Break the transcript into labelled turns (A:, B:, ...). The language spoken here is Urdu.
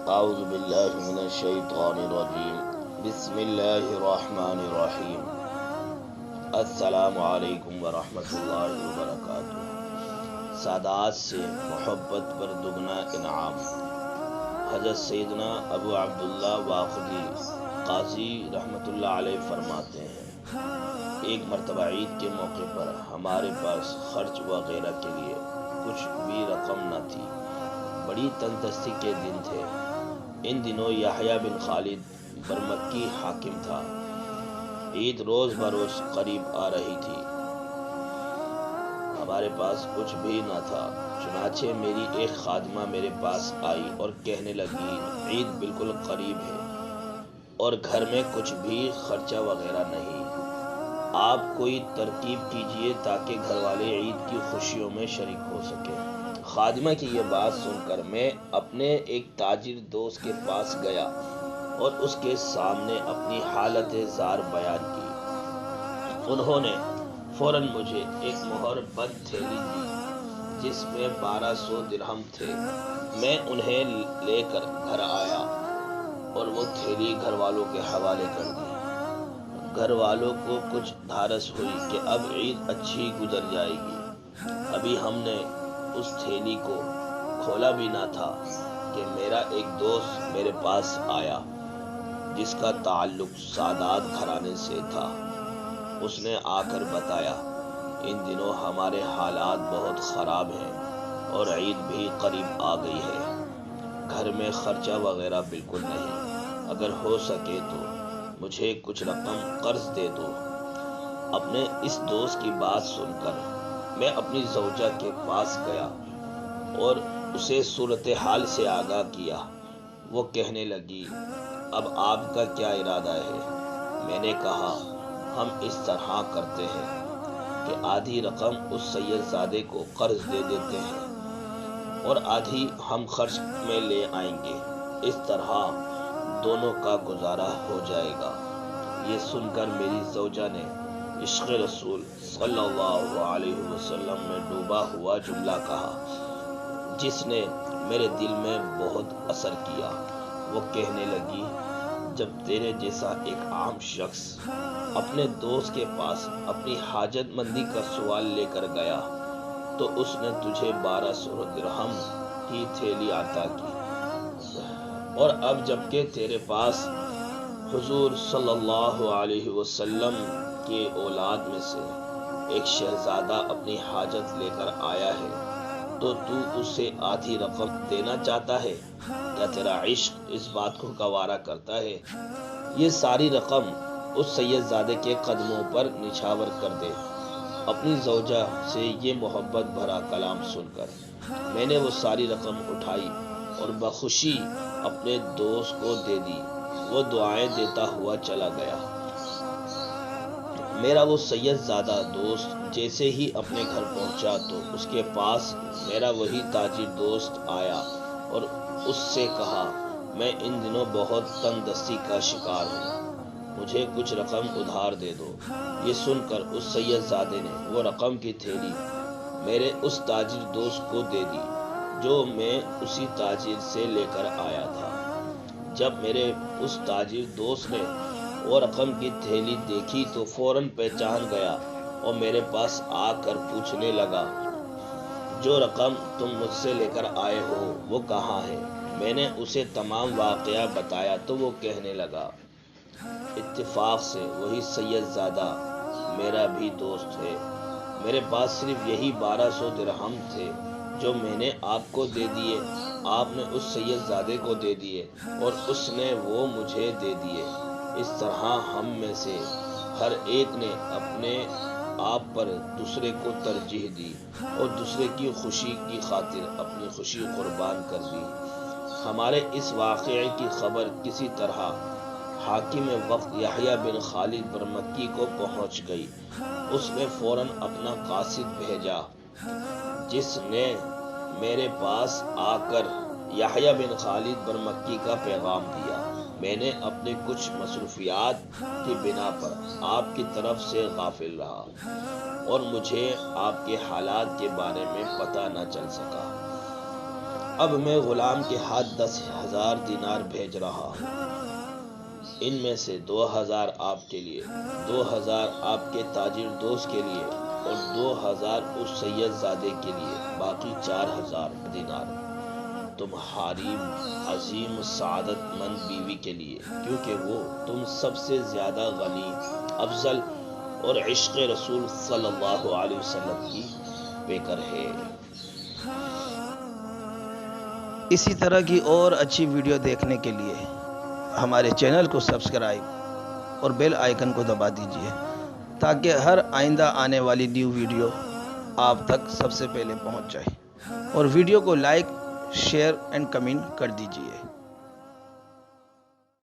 A: اعوذ باللہ من الشیطان الرجیم بسم اللہ الرحمن الرحیم السلام علیکم ورحمۃ اللہ وبرکاتہ۔ سادات سے محبت پر دگنا انعام۔ حضرت سیدنا ابو عبداللہ واقدی قاضی رحمۃ اللہ علیہ فرماتے ہیں، ایک مرتبہ عید کے موقع پر ہمارے پاس خرچ وغیرہ کے لیے کچھ بھی رقم نہ تھی۔ بڑی تنگدستی کے دن تھے۔ ان دنوں یحییٰ بن خالد برمکی حاکم تھا۔ عید روز بروز قریب آ رہی تھی۔ ہمارے پاس کچھ بھی نہ تھا۔ چنانچہ میری ایک خادمہ میرے پاس آئی اور کہنے لگی، عید بالکل قریب ہے اور گھر میں کچھ بھی خرچہ وغیرہ نہیں، آپ کوئی ترکیب کیجئے تاکہ گھر والے عید کی خوشیوں میں شریک ہو سکیں۔ خادمہ کی یہ بات سن کر میں اپنے ایک تاجر دوست کے پاس گیا اور اس کے سامنے اپنی حالت زار بیان کی۔ انہوں نے فوراً مجھے ایک مہر بند تھیلی دی جس میں 1200 درہم تھے۔ میں انہیں لے کر گھر آیا اور وہ تھیلی گھر والوں کے حوالے کر دی۔ گھر والوں کو کچھ دھارس ہوئی کہ اب عید اچھی گزر جائے گی۔ ابھی ہم نے اس تھیلی کو کھولا بھی نہ تھا کہ میرا ایک دوست میرے پاس آیا جس کا تعلق سادات گھرانے سے تھا۔ اس نے آ کر بتایا، ان دنوں ہمارے حالات بہت خراب ہیں اور عید بھی قریب آ گئی ہے، گھر میں خرچہ وغیرہ بالکل نہیں، اگر ہو سکے تو مجھے کچھ رقم قرض دے دو۔ اپنے اس دوست کی بات سن کر میں اپنی زوجہ کے پاس گیا اور اسے صورتحال سے آگاہ کیا۔ وہ کہنے لگی، اب آپ کا کیا ارادہ ہے؟ میں نے کہا، ہم اس طرح کرتے ہیں کہ آدھی رقم اس سید زادے کو قرض دے دیتے ہیں اور آدھی ہم خرچ میں لے آئیں گے، اس طرح دونوں کا گزارا ہو جائے گا۔ یہ سن کر میری زوجہ نے عشق رسول صلی اللہ علیہ وسلم میں ڈوبا ہوا جملہ کہا جس نے میرے دل میں بہت اثر کیا۔ وہ کہنے لگی، جب تیرے جیسا ایک عام شخص اپنے دوست کے پاس اپنی حاجت مندی کا سوال لے کر گیا تو اس نے تجھے 1200 درہم کی تھیلی عطا کی، اور اب جبکہ تیرے پاس حضور صلی اللہ علیہ وسلم کے اولاد میں سے ایک شہزادہ اپنی حاجت لے کر آیا ہے تو اسے آدھی رقم دینا چاہتا ہے؟ کیا تیرا عشق اس بات کو گوارا کرتا ہے؟ یہ ساری رقم اس سید زادے کے قدموں پر نچھاور کر دے۔ اپنی زوجہ سے یہ محبت بھرا کلام سن کر میں نے وہ ساری رقم اٹھائی اور بخوشی اپنے دوست کو دے دی۔ وہ دعائیں دیتا ہوا چلا گیا۔ میرا وہ سید زادہ دوست جیسے ہی اپنے گھر پہنچا تو اس کے پاس میرا وہی تاجر دوست آیا اور اس سے کہا، میں ان دنوں بہت تنگ دستی کا شکار ہوں، مجھے کچھ رقم ادھار دے دو۔ یہ سن کر اس سید زادے نے وہ رقم کی تھیلی میرے اس تاجر دوست کو دے دی جو میں اسی تاجر سے لے کر آیا تھا۔ جب میرے اس تاجر دوست نے وہ رقم کی تھیلی دیکھی تو فوراً پہچان گیا اور میرے پاس آ کر پوچھنے لگا، جو رقم تم مجھ سے لے کر آئے ہو وہ کہاں ہے؟ میں نے اسے تمام واقعہ بتایا تو وہ کہنے لگا، اتفاق سے وہی سید زادہ میرا بھی دوست ہے، میرے پاس صرف یہی 1200 درہم تھے جو میں نے آپ کو دے دیے، آپ نے اس سید زادے کو دے دیے اور اس نے وہ مجھے دے دیے۔ اس طرح ہم میں سے ہر ایک نے اپنے آپ پر دوسرے کو ترجیح دی اور دوسرے کی خوشی کی خاطر اپنی خوشی قربان کر دی۔ ہمارے اس واقعے کی خبر کسی طرح حاکم وقت یحییٰ بن خالد برمکی کو پہنچ گئی۔ اس نے فوراً اپنا قاصد بھیجا جس نے میرے پاس آ کر یحییٰ بن خالد برمکی کا پیغام دیا۔ میں نے اپنے کچھ مصروفیات کی بنا پر آپ کی طرف سے غافل رہا اور مجھے آپ کے حالات کے بارے میں پتہ نہ چل سکا۔ اب میں غلام کے ہاتھ 10,000 دینار بھیج رہا ہوں، ان میں سے 2,000 آپ کے لیے، 2,000 آپ کے تاجر دوست کے لیے اور 2,000 اس سید زادے کے لیے، باقی 4,000 دینار تمہاری عظیم سعادت مند بیوی کے لیے، کیونکہ وہ تم سب سے زیادہ غنی، افضل اور عشق رسول صلی اللہ علیہ وسلم کی پیکر ہے۔
B: اسی طرح کی اور اچھی ویڈیو دیکھنے کے لیے ہمارے چینل کو سبسکرائب اور بیل آئیکن کو دبا دیجیے تاکہ ہر آئندہ آنے والی نیو ویڈیو آپ تک سب سے پہلے پہنچ جائے، اور ویڈیو کو لائک، شیئر اینڈ کمنٹ کر دیجیے۔